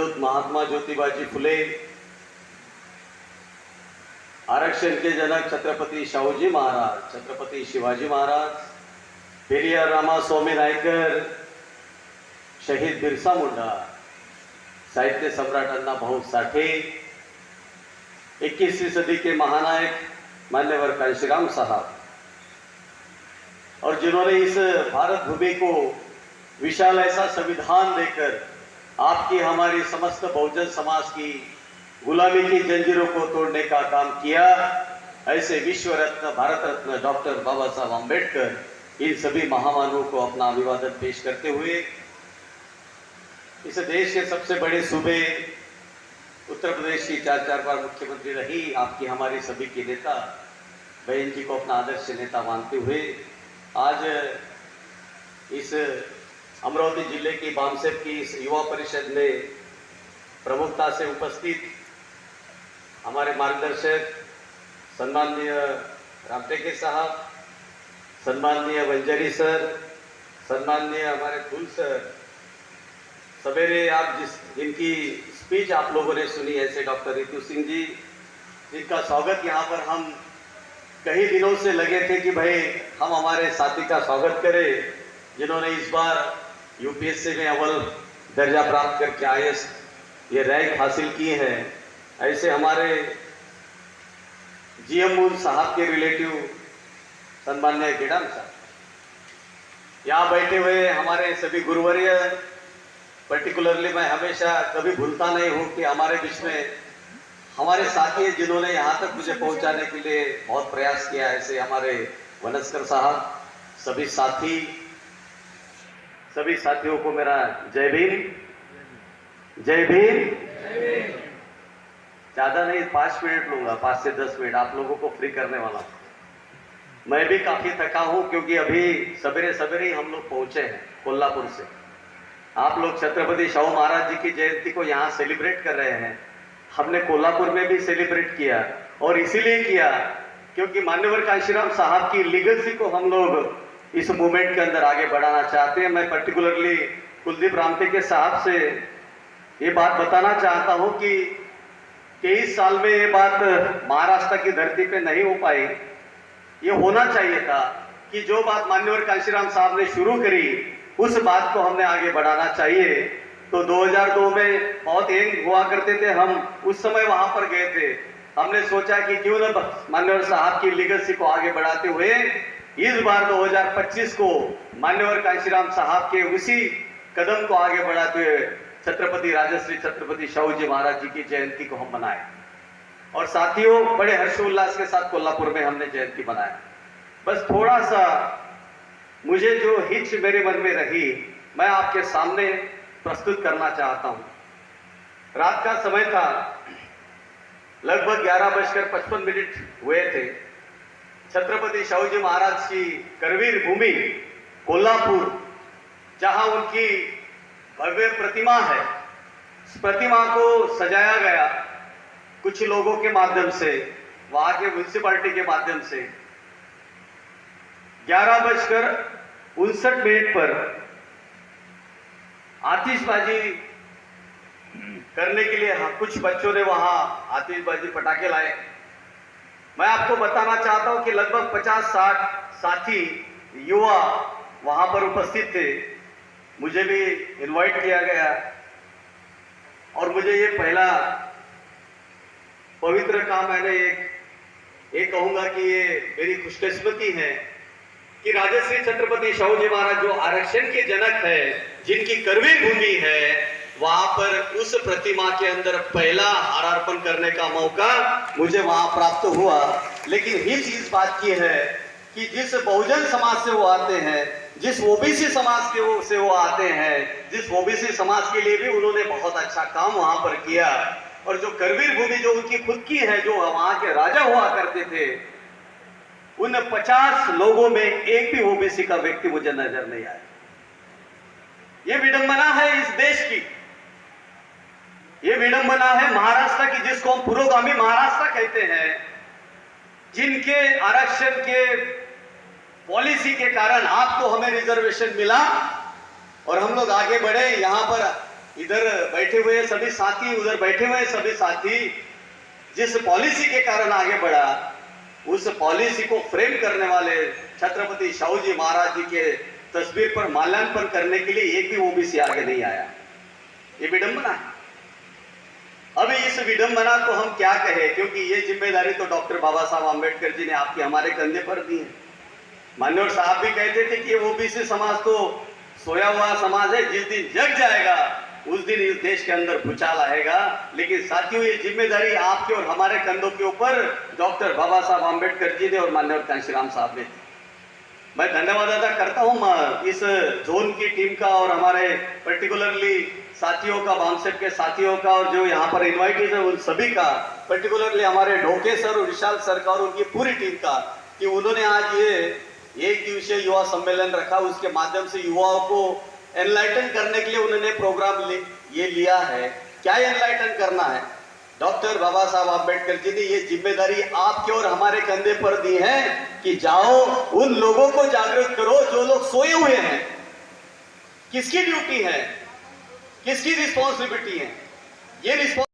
राष्ट्रदूत महात्मा ज्योतिबाजी फुले, आरक्षण के जनक छत्रपति शाहूजी महाराज, छत्रपति शिवाजी महाराज, पेरियार रामास्वामी नायकर, शहीद बिरसा मुंडा, साहित्य सम्राट अण्णा भाऊ साठे, 21वीं सदी के महानायक मान्यवर कांशीराम साहब, और जिन्होंने इस भारत भूमि को विशाल ऐसा संविधान देकर आपकी हमारी समस्त बहुजन समाज की गुलामी की जंजीरों को तोड़ने का काम किया, ऐसे विश्व रत्न भारत रत्न डॉक्टर बाबा साहब अम्बेडकर, इन सभी महामानवों को अपना अभिवादन पेश करते हुए इस देश के सबसे बड़े सूबे उत्तर प्रदेश की 4 बार मुख्यमंत्री रही आपकी हमारी सभी की नेता बहन जी को अपना आदर्श नेता मानते हुए आज इस अमरावती जिले की बामसेप की इस युवा परिषद में प्रमुखता से उपस्थित हमारे मार्गदर्शक सम्माननीय रामटेके साहब, सम्माननीय वंजारी सर, सम्माननीय हमारे फूल सर, सवेरे आप जिनकी स्पीच आप लोगों ने सुनी, ऐसे डॉक्टर रितु सिंह जी, जिनका स्वागत यहाँ पर हम कई दिनों से लगे थे कि भाई हम हमारे साथी का स्वागत करें, जिन्होंने इस बार यूपीएससी में अव्वल दर्जा प्राप्त करके आईएएस ये रैंक हासिल की है। ऐसे हमारे जीएम मूल साहब के रिलेटिव सम्मान्य गेडाम साहब, यहाँ बैठे हुए हमारे सभी गुरुवर्य, पर्टिकुलरली मैं हमेशा कभी भूलता नहीं हूँ कि हमारे बीच में हमारे साथी जिन्होंने यहाँ तक मुझे पहुँचाने के लिए बहुत प्रयास किया, ऐसे हमारे वनस्कर साहब, सभी साथियों को मेरा जय भीम, जय भीम। ज़्यादा नहीं, 5 मिनट लूँगा, 5 से 10 मिनट आप लोगों को फ्री करने वाला हूँ। मैं भी काफ़ी थका हूँ क्योंकि अभी सवेरे सवेरे ही हम लोग पहुँचे हैं कोल्हापुर से। आप लोग छत्रपति शाहू महाराज जी की जयंती को यहाँ सेलिब्रेट कर रहे हैं, हमने कोल्हापुर में भी सेलिब्रेट किया, और इसीलिए किया क्योंकि मान्यवर कांशीराम साहब की लीगेसी को हम लोग इस मूवमेंट के अंदर आगे बढ़ाना चाहते हैं। मैं पर्टिकुलरली कुलदीप रामटेके साहब से ये बात बताना चाहता हूँ कि 23 साल में ये बात महाराष्ट्र की धरती पे नहीं हो पाई। ये होना चाहिए था कि जो बात मान्यवर कांशीराम साहब ने शुरू करी उस बात को हमने आगे बढ़ाना चाहिए। तो 2002 में बहुत यंग हुआ करते थे हम, उस समय वहां पर गए थे, हमने सोचा कि क्यों न मान्यवर साहब की लीगेसी को आगे बढ़ाते हुए इस बार 2025 को मान्यवर कांशीराम साहब के उसी कदम को आगे बढ़ाते हुए छत्रपति राजश्री छत्रपति शाहूजी महाराज जी की जयंती को हम मनाए। और साथियों, बड़े हर्षोल्लास के साथ कोल्हापुर में हमने जयंती मनाया। बस थोड़ा सा मुझे जो हिच मेरे मन में रही मैं आपके सामने प्रस्तुत करना चाहता हूं। रात का समय था, लगभग 11:55 हुए थे। छत्रपति शाहूजी महाराज की करवीर भूमि कोल्हापुर, जहां उनकी भव्य प्रतिमा है, उस प्रतिमा को सजाया गया कुछ लोगों के माध्यम से, वहां के म्युनिसिपैलिटी के माध्यम से। 11:59 पर आतिशबाजी करने के लिए कुछ बच्चों ने वहां आतिशबाजी पटाखे लाए। मैं आपको बताना चाहता हूं कि लगभग 50-60 साथी युवा वहां पर उपस्थित थे। मुझे भी इनवाइट किया गया और मुझे ये पहला पवित्र काम, मैंने एक कहूंगा कि ये मेरी खुशकिस्मती है कि राजश्री छत्रपति शाहूजी महाराज जो आरक्षण के जनक है, जिनकी करवीर भूमि है, वहां पर उस प्रतिमा के अंदर पहला हारार्पण करने का मौका मुझे वहां प्राप्त हुआ। लेकिन हिच इस बात की है कि जिस बहुजन समाज से वो आते हैं, जिस ओबीसी समाज के से वो आते हैं, जिस ओबीसी समाज के लिए भी उन्होंने बहुत अच्छा काम वहां पर किया, और जो करवीर भूमि जो उनकी खुद की है, जो वहां के राजा हुआ करते थे, उन 50 लोगों में एक भी ओबीसी का व्यक्ति मुझे नजर नहीं आया। ये विडंबना है इस देश की, ये विडंबना है महाराष्ट्र की, जिसको हम पुरोगामी महाराष्ट्र कहते हैं, जिनके आरक्षण के पॉलिसी के कारण आपको हमें रिजर्वेशन मिला और हम लोग आगे बढ़े। यहाँ पर इधर बैठे हुए सभी साथी, उधर बैठे हुए सभी साथी, जिस पॉलिसी के कारण आगे बढ़ा, उस पॉलिसी को फ्रेम करने वाले छत्रपति शाहू जी महाराज जी के तस्वीर पर माल्यार्पण करने के लिए एक भी ओबीसी आगे नहीं आया। ये विडंबना है। अभी इस विडंबना को हम क्या कहें, क्योंकि ये जिम्मेदारी तो डॉक्टर बाबा साहब आम्बेडकर जी ने आपके हमारे कंधे पर दी है। मान्यवर साहब भी कहते थे कि ओबीसी समाज तो सोया हुआ समाज है, जिस दिन जग जाएगा उस दिन इस देश के अंदर भूचाल आएगा। लेकिन साथियों, ये जिम्मेदारी आपके और हमारे कंधों के ऊपर डॉक्टर बाबा साहब आम्बेडकर जी ने और मान्यवर कांशीराम साहब ने। मैं धन्यवाद अदा करता हूं इस जोन की टीम का और हमारे पर्टिकुलरली साथियों का, बामसेप के साथियों का, और जो यहाँ पर इन्वाइटेड है उन सभी का, पर्टिकुलरली हमारे ढोके सर और विशाल सर का और उनकी पूरी टीम का, कि उन्होंने आज ये एक दिवसीय युवा सम्मेलन रखा। उसके माध्यम से युवाओं को एनलाइटन करने के लिए उन्होंने प्रोग्राम ये लिया है। क्या एनलाइटन करना है? डॉक्टर बाबा साहब आम्बेडकर जी ने ये जिम्मेदारी आपके और हमारे कंधे पर दी है कि जाओ उन लोगों को जागृत करो जो लोग सोए हुए हैं। किसकी ड्यूटी है, किसकी रिस्पॉन्सिबिलिटी है? ये रिस्पॉन्सिबिलिटी